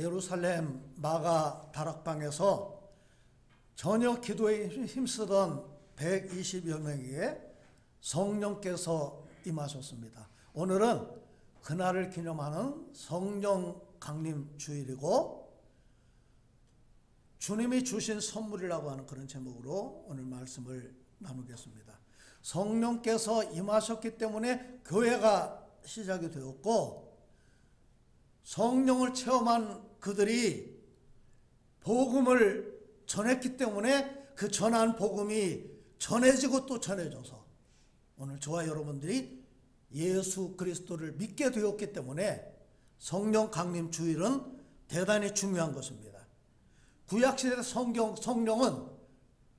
예루살렘 마가 다락방에서 저녁 기도에 힘쓰던 120여 명에게 성령께서 임하셨습니다. 오늘은 그날을 기념하는 성령 강림 주일이고 주님이 주신 선물이라고 하는 그런 제목으로 오늘 말씀을 나누겠습니다. 성령께서 임하셨기 때문에 교회가 시작이 되었고 성령을 체험한 그들이 복음을 전했기 때문에 그 전한 복음이 전해지고 또 전해져서 오늘 저와 여러분들이 예수 그리스도를 믿게 되었기 때문에 성령 강림 주일은 대단히 중요한 것입니다. 구약시대 성령은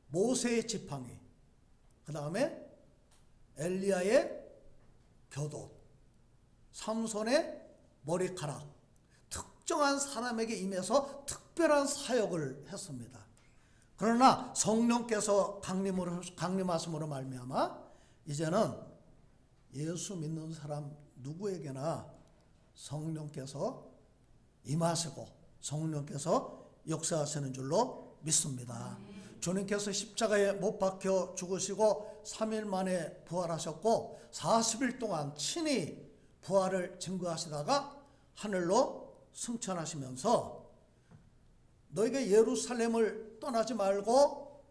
모세의 지팡이, 그 다음에 엘리야의 교도, 삼손의 머리카락, 특정한 사람에게 임해서 특별한 사역을 했습니다. 그러나 성령께서 강림하심으로 말미암아 이제는 예수 믿는 사람 누구에게나 성령께서 임하시고 성령께서 역사하시는 줄로 믿습니다. 주님께서 십자가에 못 박혀 죽으시고 3일 만에 부활하셨고 40일 동안 친히 부활을 증거하시다가 하늘로 승천하시면서 너희가 예루살렘을 떠나지 말고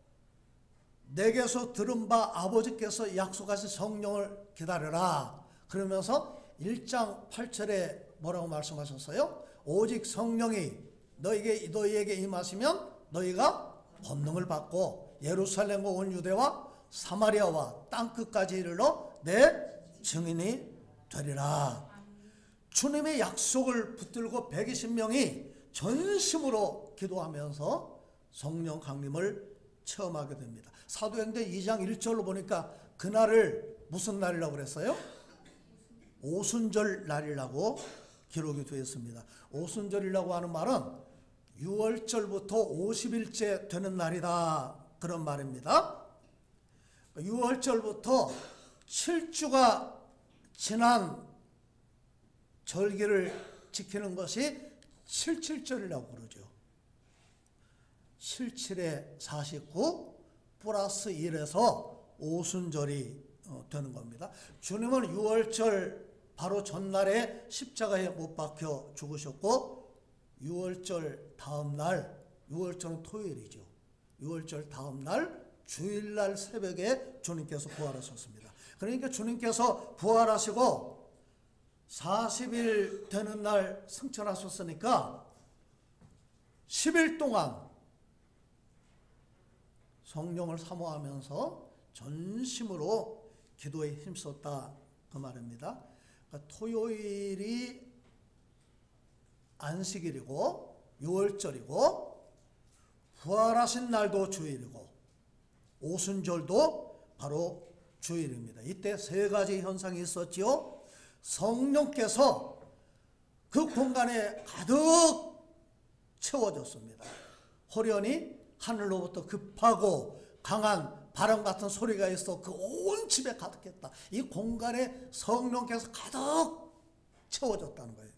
내게서 들은 바 아버지께서 약속하신 성령을 기다려라. 그러면서 1장 8절에 뭐라고 말씀하셨어요? 오직 성령이 너희에게 임하시면 너희가 권능을 받고 예루살렘과 온 유대와 사마리아와 땅끝까지 이르러 내 증인이 되리라. 주님의 약속을 붙들고 120명이 전심으로 기도하면서 성령 강림을 체험하게 됩니다. 사도행전 2장 1절로 보니까 그날을 무슨 날이라고 그랬어요? 오순절 날이라고 기록이 되어 있습니다. 오순절이라고 하는 말은 6월절부터 50일째 되는 날이다, 그런 말입니다. 6월절부터 7주가 지난 절기를 지키는 것이 77절이라고 그러죠. 77에 49 플러스 1에서 오순절이 되는 겁니다. 주님은 6월절 바로 전날에 십자가에 못 박혀 죽으셨고 6월절 다음 날, 6월절은 토요일이죠. 6월절 다음 날 주일날 새벽에 주님께서 부활하셨습니다. 그러니까 주님께서 부활하시고 40일 되는 날 승천하셨으니까 10일 동안 성령을 사모하면서 전심으로 기도에 힘썼다, 그 말입니다. 그러니까 토요일이 안식일이고 6월절이고 부활하신 날도 주일이고 오순절도 바로 주일입니다. 이때 세 가지 현상이 있었지요. 성령께서 그 공간에 가득 채워졌습니다. 호련히 하늘로부터 급하고 강한 바람 같은 소리가 있어 그 온 집에 가득했다. 이 공간에 성령께서 가득 채워졌다는 거예요.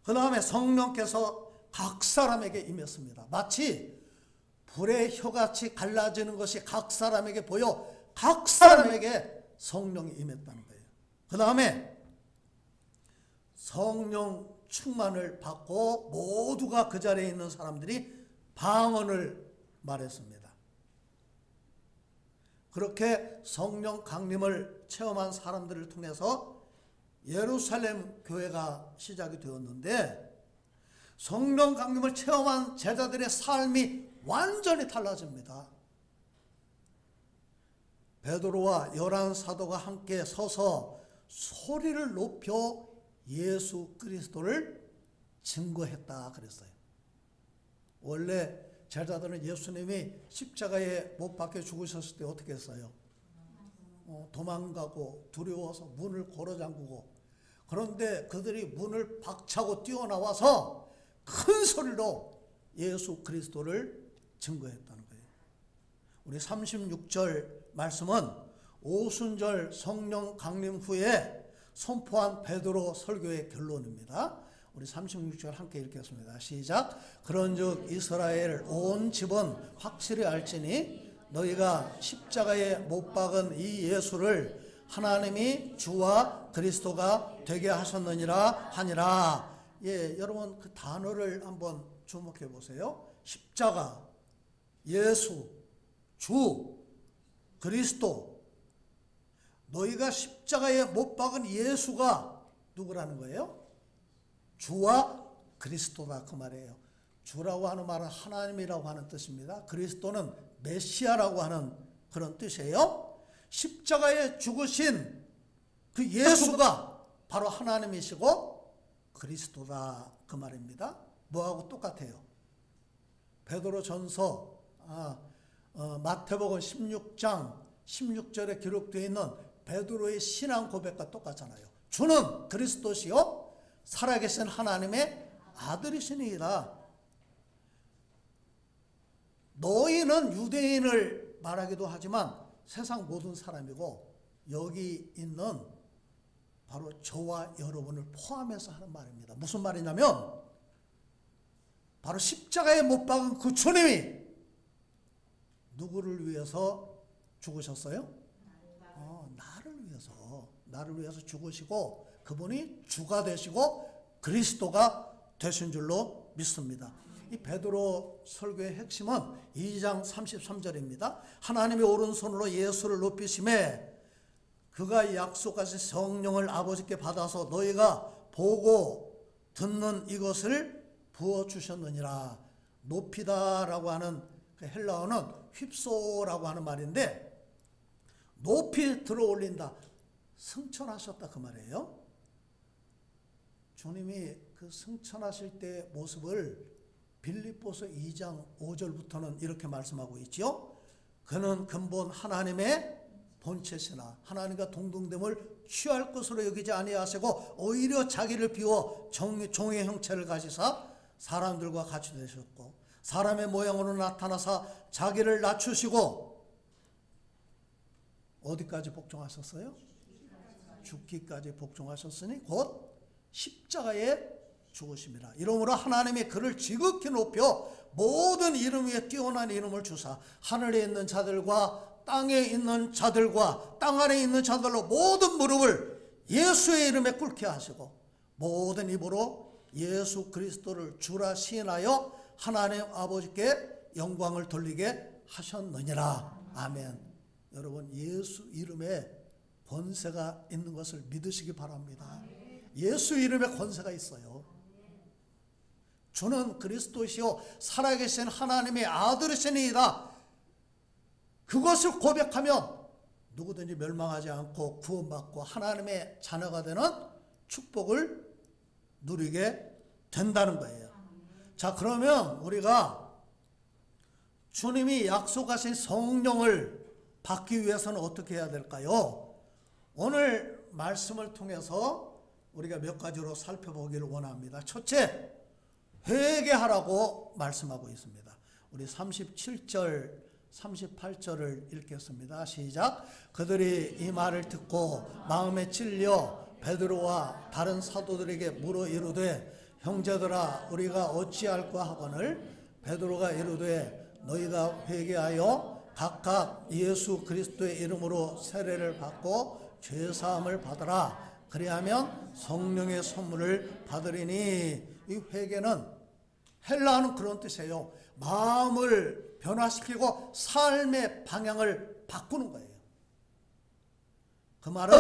그 다음에 성령께서 각 사람에게 임했습니다. 마치 불의 혀같이 갈라지는 것이 각 사람에게 보여 각 사람에게 성령이 임했다는 거예요. 그 다음에 성령 충만을 받고 모두가 그 자리에 있는 사람들이 방언을 말했습니다. 그렇게 성령 강림을 체험한 사람들을 통해서 예루살렘 교회가 시작이 되었는데 성령 강림을 체험한 제자들의 삶이 완전히 달라집니다. 베드로와 11사도가 함께 서서 소리를 높여 예수 그리스도를 증거했다 그랬어요. 원래 제자들은 예수님이 십자가에 못 박혀 죽으셨을 때 어떻게 했어요? 도망가고 두려워서 문을 걸어 잠그고, 그런데 그들이 문을 박차고 뛰어나와서 큰 소리로 예수 그리스도를 증거했다는 거예요. 우리 36절 말씀은 오순절 성령 강림 후에 선포한 베드로 설교의 결론입니다. 우리 36절 함께 읽겠습니다. 시작. 그런즉 이스라엘 온 집은 확실히 알지니 너희가 십자가에 못 박은 이 예수를 하나님이 주와 그리스도가 되게 하셨느니라 하니라. 예, 여러분 그 단어를 한번 주목해 보세요. 십자가, 예수, 주, 그리스도. 너희가 십자가에 못 박은 예수가 누구라는 거예요? 주와 그리스도다 그 말이에요. 주라고 하는 말은 하나님이라고 하는 뜻입니다. 그리스도는 메시아라고 하는 그런 뜻이에요. 십자가에 죽으신 그 예수가 바로 하나님이시고 그리스도다 그 말입니다. 뭐하고 똑같아요? 베드로전서 마태복음 16장 16절에 기록되어 있는 베드로의 신앙 고백과 똑같잖아요. 주는 그리스도시요 살아계신 하나님의 아들이시니이다. 너희는 유대인을 말하기도 하지만 세상 모든 사람이고 여기 있는 바로 저와 여러분을 포함해서 하는 말입니다. 무슨 말이냐면 바로 십자가에 못 박은 그 주님이 누구를 위해서 죽으셨어요? 나를 위해서 죽으시고 그분이 주가 되시고 그리스도가 되신 줄로 믿습니다. 이 베드로 설교의 핵심은 2장 33절입니다. 하나님의 오른손으로 예수를 높이심에 그가 약속하신 성령을 아버지께 받아서 너희가 보고 듣는 이것을 부어주셨느니라. 높이다라고 하는 그 헬라어는 휩소라고 하는 말인데 높이 들어올린다, 승천하셨다 그 말이에요. 주님이 그 승천하실 때의 모습을 빌립보서 2장 5절부터는 이렇게 말씀하고 있죠. 그는 근본 하나님의 본체시나 하나님과 동등됨을 취할 것으로 여기지 아니하시고 오히려 자기를 비워 종의 형체를 가지사 사람들과 같이 되셨고 사람의 모양으로 나타나사 자기를 낮추시고 어디까지 복종하셨어요? 죽기까지 복종하셨으니 곧 십자가에 죽으심이라. 이러므로 하나님이 그를 지극히 높여 모든 이름 위에 뛰어난 이름을 주사 하늘에 있는 자들과 땅에 있는 자들과 땅 아래에 있는 자들로 모든 무릎을 예수의 이름에 꿇게 하시고 모든 입으로 예수 그리스도를 주라 시인하여 하나님 아버지께 영광을 돌리게 하셨느니라. 아멘. 여러분 예수 이름에 권세가 있는 것을 믿으시기 바랍니다. 예수 이름에 권세가 있어요. 주는 그리스도시요 살아계신 하나님의 아들이시니이다. 그것을 고백하면 누구든지 멸망하지 않고 구원받고 하나님의 자녀가 되는 축복을 누리게 된다는 거예요. 자, 그러면 우리가 주님이 약속하신 성령을 받기 위해서는 어떻게 해야 될까요? 오늘 말씀을 통해서 우리가 몇 가지로 살펴보기를 원합니다. 첫째, 회개하라고 말씀하고 있습니다. 우리 37절, 38절을 읽겠습니다. 시작. 그들이 이 말을 듣고 마음에 찔려 베드로와 다른 사도들에게 물어 이르되 형제들아 우리가 어찌할까 하거늘 베드로가 이르되 너희가 회개하여 각각 예수 그리스도의 이름으로 세례를 받고 죄사함을 받으라. 그리하면 성령의 선물을 받으리니. 이 회개는 헬라어는 그런 뜻이에요. 마음을 변화시키고 삶의 방향을 바꾸는 거예요. 그 말은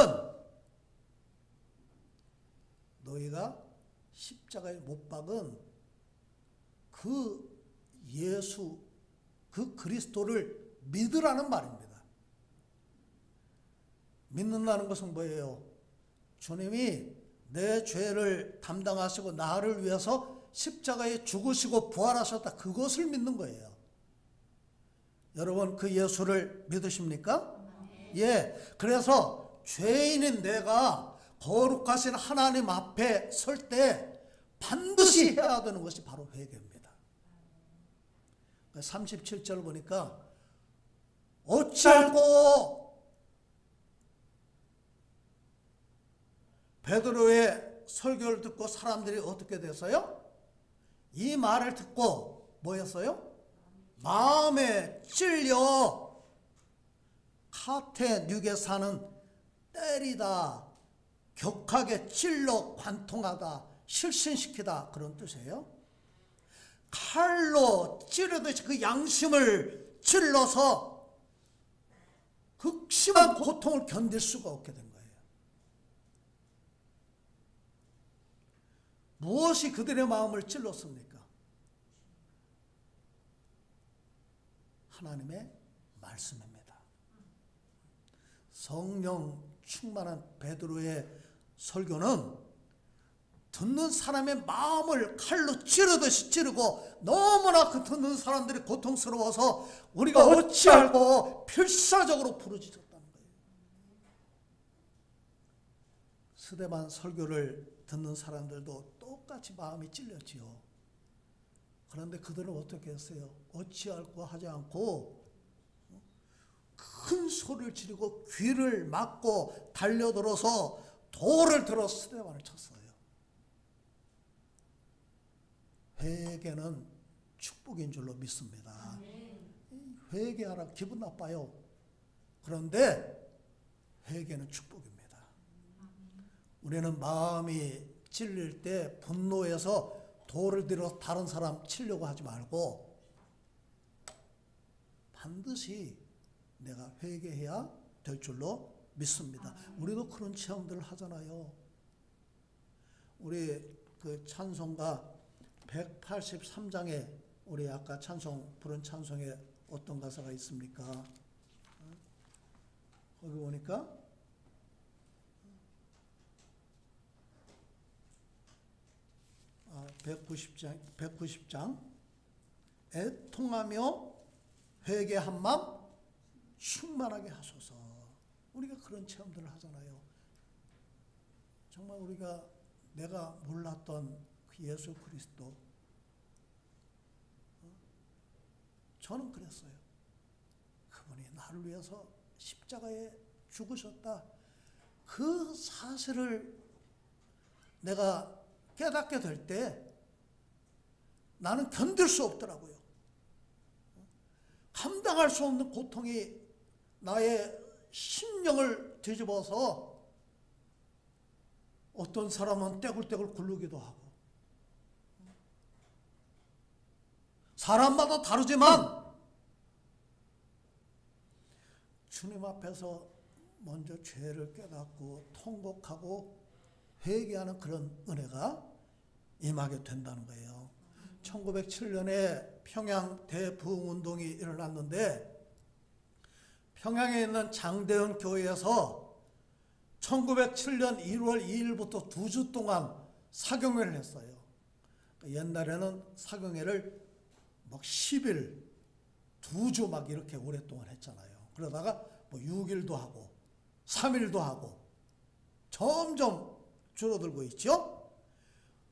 너희가 십자가에 못 박은 그 예수, 그 그리스도를 믿으라는 말입니다. 믿는다는 것은 뭐예요? 주님이 내 죄를 담당하시고 나를 위해서 십자가에 죽으시고 부활하셨다. 그것을 믿는 거예요. 여러분 그 예수를 믿으십니까? 예. 그래서 죄인인 내가 거룩하신 하나님 앞에 설 때 반드시 해야 되는 것이 바로 회개입니다. 37절 보니까 어찌하고 베드로의 설교를 듣고 사람들이 어떻게 됐어요? 이 말을 듣고 뭐였어요? 마음에 찔려 카테 뉴게사는 때리다, 격하게 찔러 관통하다, 실신시키다 그런 뜻이에요. 칼로 찌르듯이 그 양심을 찔러서 극심한 고통을 견딜 수가 없게 된 거예요. 무엇이 그들의 마음을 찔렀습니까? 하나님의 말씀입니다. 성령 충만한 베드로의 설교는 듣는 사람의 마음을 칼로 찌르듯이 찌르고 너무나 그 듣는 사람들이 고통스러워서 우리가 어찌할꼬 필사적으로 부르짖었다는 거예요. 스데반 설교를 듣는 사람들도 똑같이 마음이 찔렸지요. 그런데 그들은 어떻게 했어요? 어찌할꼬 하지 않고 큰 소리를 지르고 귀를 막고 달려들어서 돌을 들어 스데반을 쳤어요. 회개는 축복인 줄로 믿습니다. 회개하라 기분 나빠요. 그런데 회개는 축복입니다. 우리는 마음이 찔릴 때 분노해서 돌을 들어 다른 사람 치려고 하지 말고 반드시 내가 회개해야 될 줄로 믿습니다. 우리도 그런 체험들을 하잖아요. 우리 그 찬송가 183장에 우리 아까 찬송 부른 찬송에 어떤 가사가 있습니까? 거기 보니까 190장 애통하며 회개한 마음 충만하게 하소서. 우리가 그런 체험들을 하잖아요. 정말 우리가 내가 몰랐던 그 예수 그리스도, 저는 그랬어요. 그분이 나를 위해서 십자가에 죽으셨다. 그 사실을 내가 깨닫게 될 때 나는 견딜 수 없더라고요. 감당할 수 없는 고통이 나의 심령을 뒤집어서 어떤 사람은 떼굴떼굴 굴르기도 하고, 사람마다 다르지만 주님 앞에서 먼저 죄를 깨닫고 통곡하고 회개하는 그런 은혜가 임하게 된다는 거예요. 1907년에 평양 대부흥운동이 일어났는데 평양에 있는 장대현 교회에서 1907년 1월 2일부터 2주 동안 사경회를 했어요. 옛날에는 사경회를 막 10일, 2주 막 이렇게 오랫동안 했잖아요. 그러다가 뭐 6일도 하고 3일도 하고 점점 줄어들고 있죠.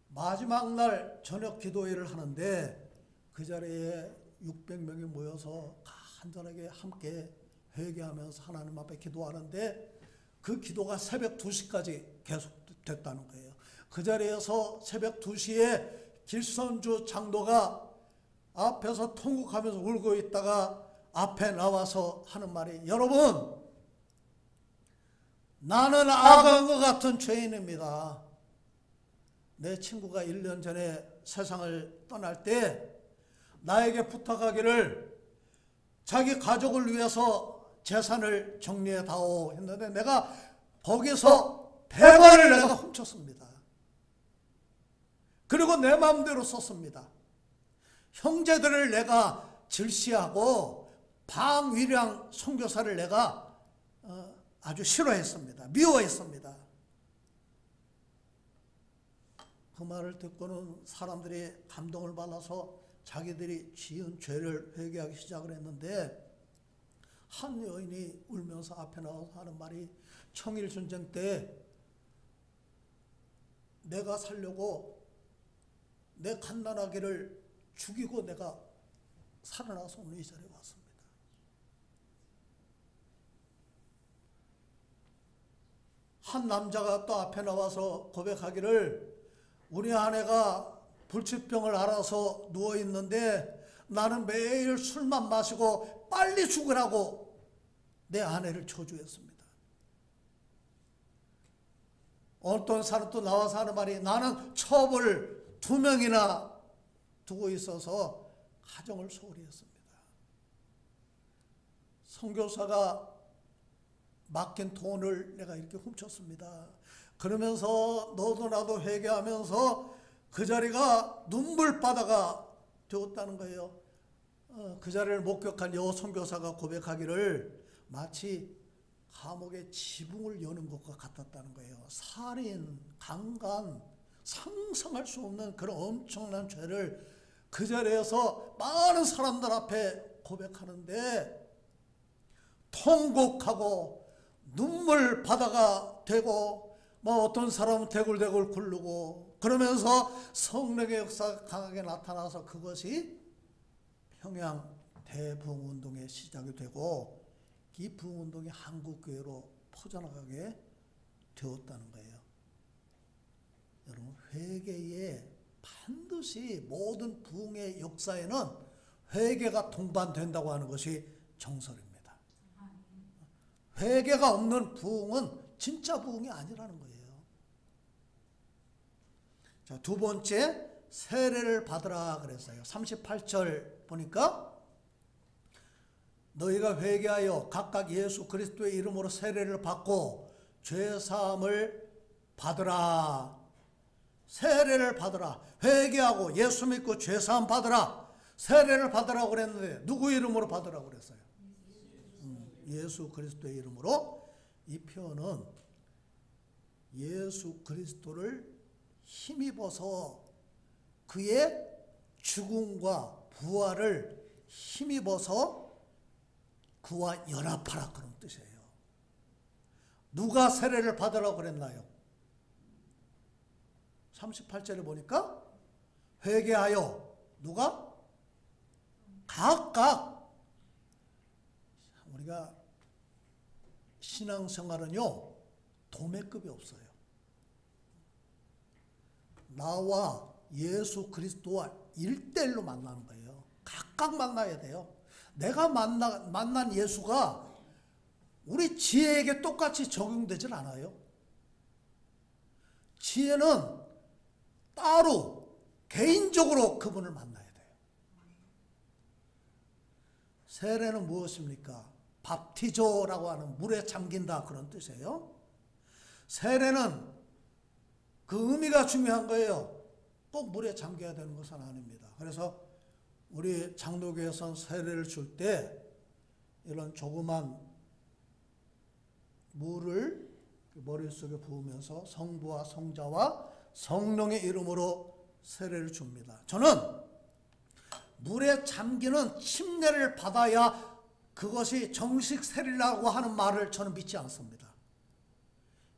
마지막 날 저녁 기도회를 하는데 그 자리에 600명이 모여서 간절하게 함께 회개하면서 하나님 앞에 기도하는데 그 기도가 새벽 2시까지 계속됐다는 거예요. 그 자리에서 새벽 2시에 길선주 장로가 앞에서 통곡하면서 울고 있다가 앞에 나와서 하는 말이, 여러분, 나는 아간과 같은 죄인입니다. 내 친구가 1년 전에 세상을 떠날 때 나에게 부탁하기를 자기 가족을 위해서 재산을 정리해 다오 했는데 내가 거기서 100원을 내가 훔쳤습니다. 그리고 내 마음대로 썼습니다. 형제들을 내가 질시하고 방위량 선교사를 내가 아주 싫어했습니다. 미워했습니다. 그 말을 듣고는 사람들이 감동을 받아서 자기들이 지은 죄를 회개하기 시작을 했는데 한 여인이 울면서 앞에 나와서 하는 말이, 청일전쟁 때 내가 살려고 내 갓난아기를 죽이고 내가 살아나서 오늘 이 자리에 왔습니다. 한 남자가 또 앞에 나와서 고백하기를 우리 아내가 불치병을 앓아서 누워있는데 나는 매일 술만 마시고 빨리 죽으라고 내 아내를 저주했습니다. 어떤 사람 또 나와서 하는 말이 나는 첩을 2명이나 두고 있어서 가정을 소홀히 했습니다. 선교사가 맡긴 돈을 내가 이렇게 훔쳤습니다. 그러면서 너도 나도 회개하면서 그 자리가 눈물바다가 되었다는 거예요. 그 자리를 목격한 여 선교사가 고백하기를 마치 감옥의 지붕을 여는 것과 같았다는 거예요. 살인, 강간, 상상할 수 없는 그런 엄청난 죄를 그 자리에서 많은 사람들 앞에 고백하는데 통곡하고 눈물 바다가 되고 어떤 사람은 대굴대굴 굴르고 그러면서 성령의 역사가 강하게 나타나서 그것이 평양 대부흥운동의 시작이 되고 이 부흥운동이 한국교회로 퍼져나가게 되었다는 거예요. 여러분, 회개에 반드시 모든 부흥의 역사에는 회개가 동반된다고 하는 것이 정설입니다. 회개가 없는 부흥은 진짜 부흥이 아니라는 거예요. 자, 두 번째, 세례를 받으라 그랬어요. 38절 보니까 너희가 회개하여 각각 예수 그리스도의 이름으로 세례를 받고 죄사함을 받으라. 세례를 받으라. 회개하고 예수 믿고 죄사함 받으라. 세례를 받으라고 그랬는데 누구 이름으로 받으라고 그랬어요? 예수 그리스도의 이름으로. 이 표현은 예수 그리스도를 힘입어서 그의 죽음과 부활을 힘입어서 그와 연합하라 그런 뜻이에요. 누가 세례를 받으라고 그랬나요? 38절에 보니까 회개하여 누가? 각각. 우리가 신앙생활은요 도매급이 없어요. 나와 예수 그리스도와 1대1로 만나는 거예요. 각각 만나야 돼요. 내가 만난 예수가 우리 지혜에게 똑같이 적용되질 않아요. 지혜는 따로 개인적으로 그분을 만나야 돼요. 세례는 무엇입니까? 밥티조라고 하는 물에 잠긴다 그런 뜻이에요. 세례는 그 의미가 중요한 거예요. 꼭 물에 잠겨야 되는 것은 아닙니다. 그래서 우리 장로교에서는 세례를 줄 때 이런 조그만 물을 머릿속에 부으면서 성부와 성자와 성령의 이름으로 세례를 줍니다. 저는 물에 잠기는 침례를 받아야 그것이 정식 세례라고 하는 말을 저는 믿지 않습니다.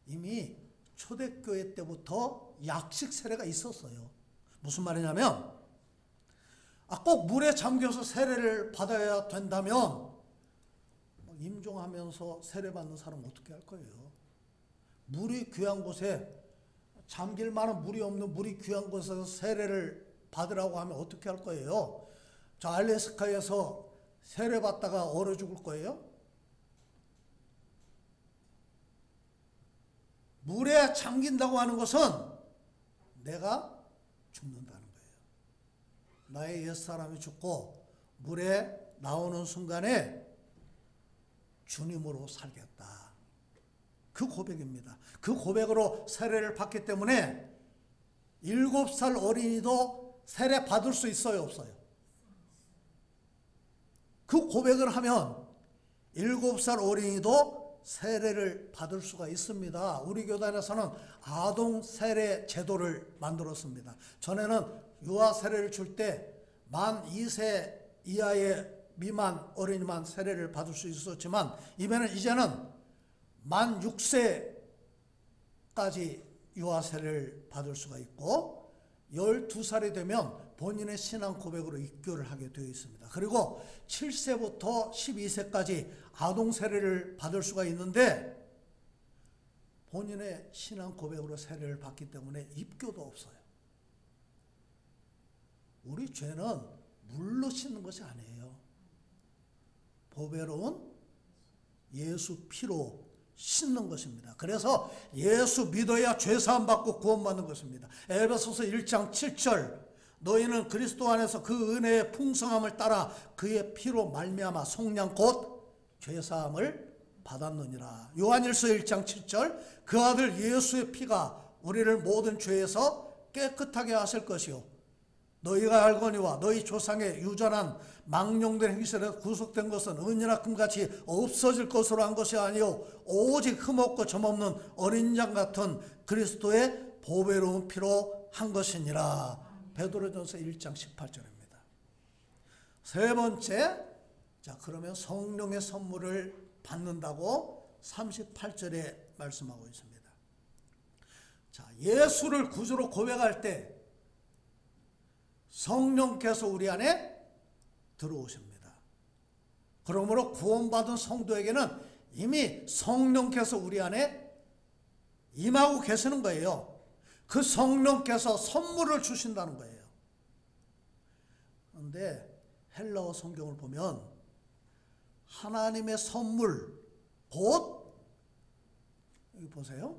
이미 초대교회 때부터 약식 세례가 있었어요. 무슨 말이냐면 꼭 물에 잠겨서 세례를 받아야 된다면 임종하면서 세례받는 사람은 어떻게 할 거예요? 물이 귀한 곳에 잠길 만한 물이 없는 물이 귀한 곳에서 세례를 받으라고 하면 어떻게 할 거예요? 저 알래스카에서 세례받다가 얼어 죽을 거예요? 물에 잠긴다고 하는 것은 내가 죽는다는 거예요. 나의 옛사람이 죽고 물에 나오는 순간에 주님으로 살겠다. 그 고백입니다. 그 고백으로 세례를 받기 때문에 7살 어린이도 세례 받을 수 있어요, 없어요? 그 고백을 하면 7살 어린이도 세례를 받을 수가 있습니다. 우리 교단에서는 아동 세례 제도를 만들었습니다. 전에는 유아 세례를 줄 때 만 2세 이하의 미만 어린이만 세례를 받을 수 있었지만 이제는 만 6세까지 유아 세례를 받을 수가 있고 12살이 되면 본인의 신앙 고백으로 입교를 하게 되어 있습니다. 그리고 7세부터 12세까지 아동 세례를 받을 수가 있는데 본인의 신앙 고백으로 세례를 받기 때문에 입교도 없어요. 우리 죄는 물로 씻는 것이 아니에요. 보배로운 예수 피로 씻는 것입니다. 그래서 예수 믿어야 죄사함 받고 구원받는 것입니다. 에베소서 1장 7절 너희는 그리스도 안에서 그 은혜의 풍성함을 따라 그의 피로 말미암아 속량 곧 죄사함을 받았느니라. 요한일서 1장 7절 그 아들 예수의 피가 우리를 모든 죄에서 깨끗하게 하실 것이요 너희가 알거니와 너희 조상의 유전한 망령된 행실에서 구속된 것은 은이나 금같이 없어질 것으로 한 것이 아니요 오직 흠없고 점없는 어린 양 같은 그리스도의 보배로운 피로 한 것이니라. 베드로전서 1장 18절입니다. 세 번째, 자 그러면 성령의 선물을 받는다고 38절에 말씀하고 있습니다. 자, 예수를 구주로 고백할 때 성령께서 우리 안에 들어오십니다. 그러므로 구원받은 성도에게는 이미 성령께서 우리 안에 임하고 계시는 거예요. 그 성령께서 선물을 주신다는 거예요. 그런데 헬라어 성경을 보면 하나님의 선물 곧 여기 보세요.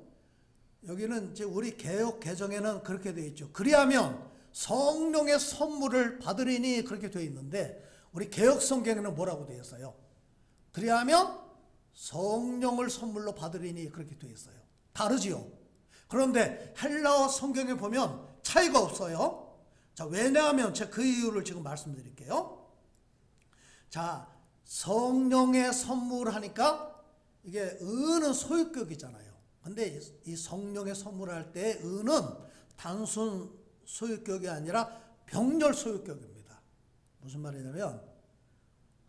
여기는 이제 우리 개역 개정에는 그렇게 되어 있죠. 그리하면 성령의 선물을 받으리니 그렇게 되어 있는데 우리 개역 성경에는 뭐라고 되어 있어요? 그리하면 성령을 선물로 받으리니 그렇게 되어 있어요. 다르지요. 그런데 헬라어 성경에 보면 차이가 없어요. 자, 왜냐하면 제가 그 이유를 지금 말씀드릴게요. 자, 성령의 선물하니까 이게 은은 소유격이잖아요. 근데 이 성령의 선물할 때 은은 단순 소유격이 아니라 병렬 소유격입니다. 무슨 말이냐면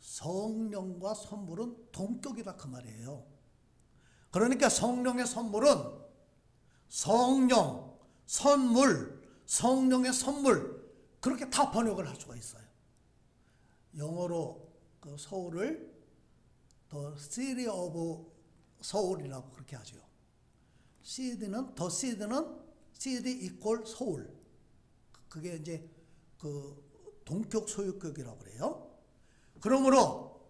성령과 선물은 동격이다 그 말이에요. 그러니까 성령의 선물은 성령, 선물, 성령의 선물 그렇게 다 번역을 할 수가 있어요. 영어로 그 소울을 The City of Soul이라고 그렇게 하죠. seed는 the seed는 seed equal soul. 그게 이제 그 동격 소유격이라고 그래요. 그러므로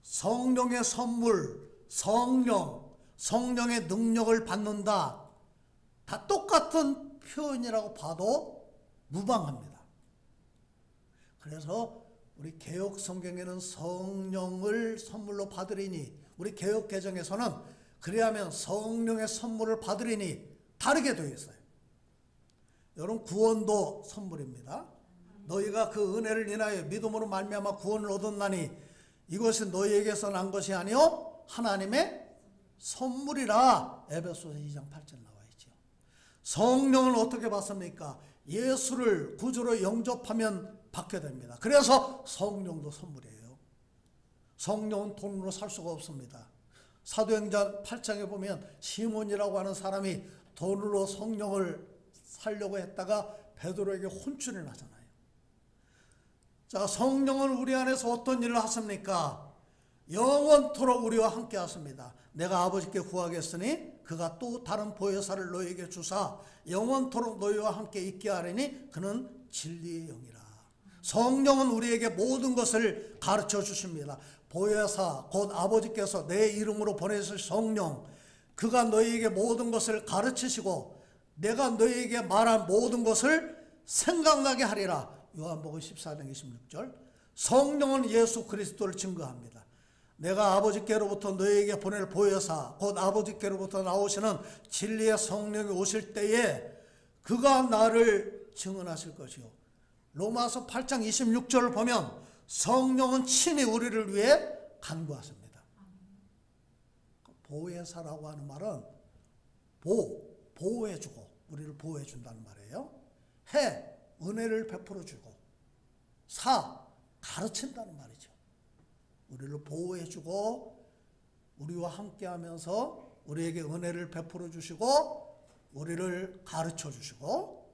성령의 선물, 성령의 능력을 받는다. 다 똑같은 표현이라고 봐도 무방합니다. 그래서 우리 개역 성경에는 성령을 선물로 받으리니 우리 개역 개정에서는 그리하면 성령의 선물을 받으리니 다르게 되어 있어요. 여러분 구원도 선물입니다. 너희가 그 은혜를 인하여 믿음으로 말미암아 구원을 얻었나니 이것이 너희에게서 난 것이 아니요 하나님의 선물이라. 에베소서 2장 8절 나와 있죠. 성령은 어떻게 받습니까? 예수를 구주로 영접하면 받게 됩니다. 그래서 성령도 선물이에요. 성령은 돈으로 살 수가 없습니다. 사도행전 8장에 보면 시몬이라고 하는 사람이 돈으로 성령을 살려고 했다가 베드로에게 혼쭐이 나잖아요. 자, 성령은 우리 안에서 어떤 일을 하십니까? 영원토록 우리와 함께 하십니다. 내가 아버지께 구하겠으니 그가 또 다른 보혜사를 너희에게 주사 영원토록 너희와 함께 있게 하리니 그는 진리의 영이라. 성령은 우리에게 모든 것을 가르쳐 주십니다. 보혜사 곧 아버지께서 내 이름으로 보내실 성령, 그가 너희에게 모든 것을 가르치시고 내가 너희에게 말한 모든 것을 생각나게 하리라. 요한복음 14장 26절. 성령은 예수 그리스도를 증거합니다. 내가 아버지께로부터 너희에게 보낼 보혜사 곧 아버지께로부터 나오시는 진리의 성령이 오실 때에 그가 나를 증언하실 것이요. 로마서 8장 26절을 보면 성령은 친히 우리를 위해 간구하십니다. 보혜사라고 하는 말은 보호해주고 우리를 보호해준다는 말이에요. 해, 은혜를 베풀어주고 사, 가르친다는 말이죠. 우리를 보호해주고 우리와 함께하면서 우리에게 은혜를 베풀어주시고 우리를 가르쳐주시고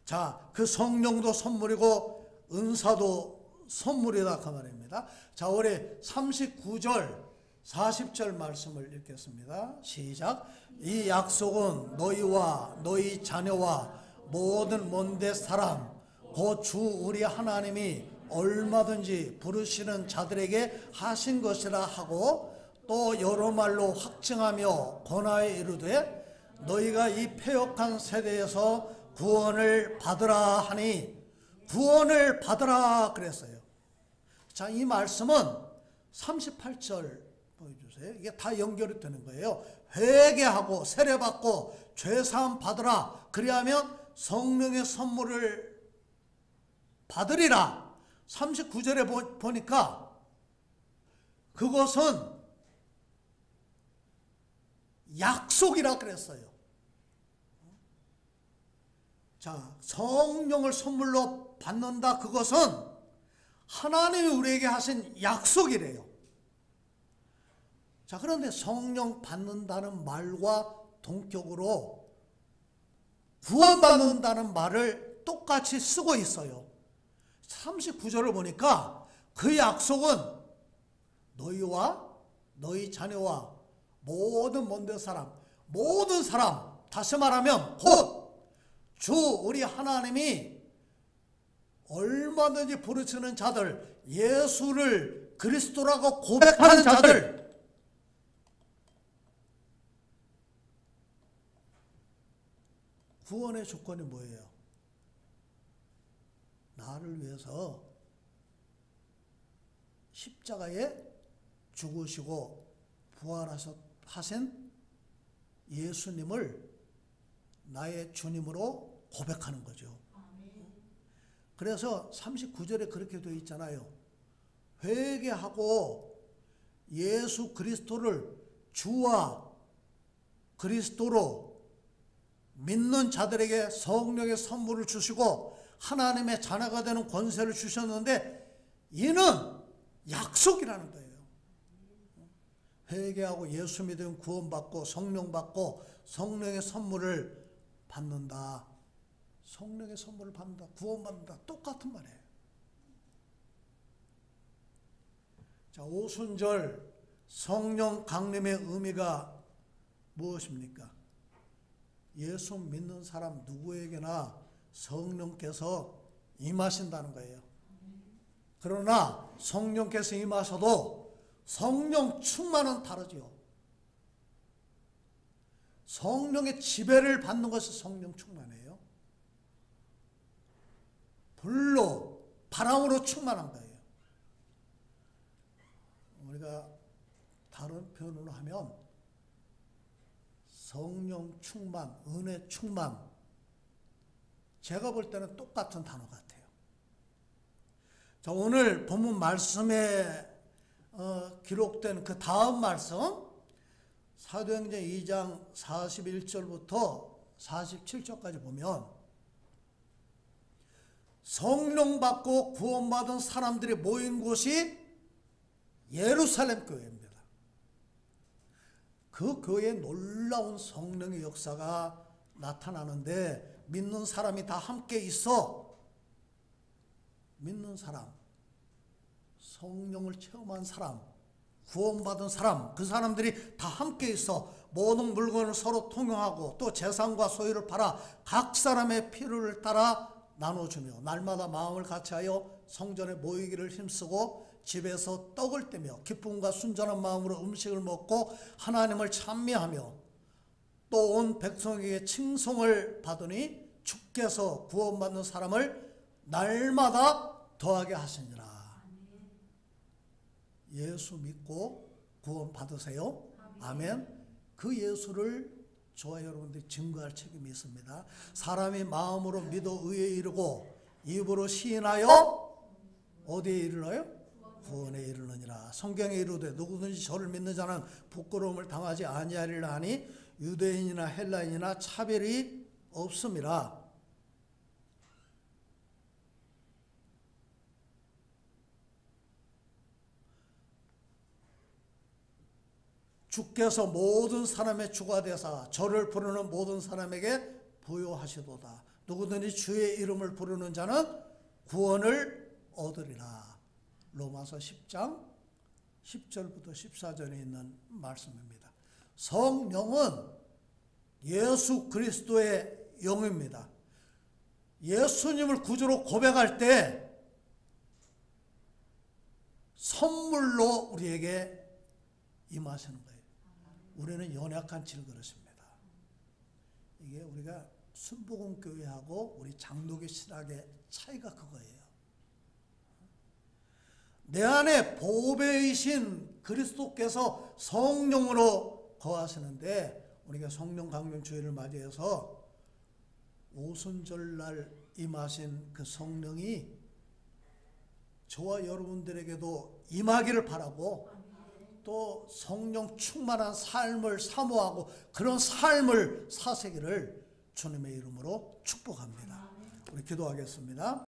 자, 그 성령도 선물이고 은사도 선물이다 그 말입니다. 자, 우리 39절 40절 말씀을 읽겠습니다. 시작. 이 약속은 너희와 너희 자녀와 모든 먼데 사람 곧 주 우리 하나님이 얼마든지 부르시는 자들에게 하신 것이라 하고, 또 여러 말로 확증하며 권하여 이르되 너희가 이 패역한 세대에서 구원을 받으라 하니, 구원을 받으라 그랬어요. 자, 이 말씀은 38절 보여주세요. 이게 다 연결이 되는 거예요. 회개하고 세례받고 죄사함 받으라, 그리하면 성령의 선물을 받으리라. 39절에 보니까 그것은 약속이라 그랬어요. 자, 성령을 선물로 받는다, 그것은 하나님이 우리에게 하신 약속이래요. 자, 그런데 성령 받는다는 말과 동격으로 구원받는다는 말을 똑같이 쓰고 있어요. 39절을 보니까 그 약속은 너희와 너희 자녀와 모든 먼데 사람, 모든 사람, 다시 말하면 곧 주 우리 하나님이 얼마든지 부르시는 자들, 예수를 그리스도라고 고백하는 자들, 구원의 조건이 뭐예요? 나를 위해서 십자가에 죽으시고 부활하신 예수님을 나의 주님으로 고백하는 거죠. 그래서 39절에 그렇게 되어 있잖아요. 회개하고 예수 그리스도를 주와 그리스도로 믿는 자들에게 성령의 선물을 주시고 하나님의 자녀가 되는 권세를 주셨는데, 이는 약속이라는 거예요. 회개하고 예수 믿으면 구원받고 성령 받고 성령의 선물을 받는다. 성령의 선물을 받는다, 구원받는다, 똑같은 말이에요. 자, 오순절 성령 강림의 의미가 무엇입니까? 예수 믿는 사람 누구에게나 성령께서 임하신다는 거예요. 그러나 성령께서 임하셔도 성령 충만은 다르죠. 성령의 지배를 받는 것이 성령 충만이에요. 불로, 바람으로 충만한 거예요. 우리가 다른 표현으로 하면 성령 충만, 은혜 충만, 제가 볼 때는 똑같은 단어 같아요. 자, 오늘 본문 말씀에 기록된 그 다음 말씀, 사도행전 2장 41절부터 47절까지 보면 성령 받고 구원받은 사람들이 모인 곳이 예루살렘 교회입니다. 그 교회에 놀라운 성령의 역사가 나타나는데, 믿는 사람이 다 함께 있어. 믿는 사람, 성령을 체험한 사람, 구원받은 사람, 그 사람들이 다 함께 있어 모든 물건을 서로 통용하고 또 재산과 소유를 팔아 각 사람의 필요를 따라 나눠주며 날마다 마음을 같이하여 성전에 모이기를 힘쓰고 집에서 떡을 떼며 기쁨과 순전한 마음으로 음식을 먹고 하나님을 찬미하며 또 온 백성에게 칭송을 받으니 주께서 구원받는 사람을 날마다 더하게 하시니라. 예수 믿고 구원 받으세요. 아멘. 그 예수를 저와 여러분들이 증거할 책임이 있습니다. 사람이 마음으로 믿어 의에 이르고 입으로 시인하여 어디에 이르러요? 구원에 이르느니라. 성경에 이르되 누구든지 저를 믿는 자는 부끄러움을 당하지 아니하리라 하니 유대인이나 헬라인이나 차별이 없음이라. 주께서 모든 사람의 주가 되사 저를 부르는 모든 사람에게 부요하시도다. 누구든지 주의 이름을 부르는 자는 구원을 얻으리라. 로마서 10장 10절부터 14절에 있는 말씀입니다. 성령은 예수 그리스도의 영입니다. 예수님을 구주로 고백할 때 선물로 우리에게 임하시는 거예요. 우리는 연약한 질그릇입니다. 이게 우리가 순복음교회하고 우리 장로교 신학의 차이가 그거예요. 내 안에 보배이신 그리스도께서 성령으로 거하시는데, 우리가 성령 강림 주일을 맞이해서 오순절날 임하신 그 성령이 저와 여러분들에게도 임하기를 바라고, 또 성령 충만한 삶을 사모하고 그런 삶을 사세기를 주님의 이름으로 축복합니다. 우리 기도하겠습니다.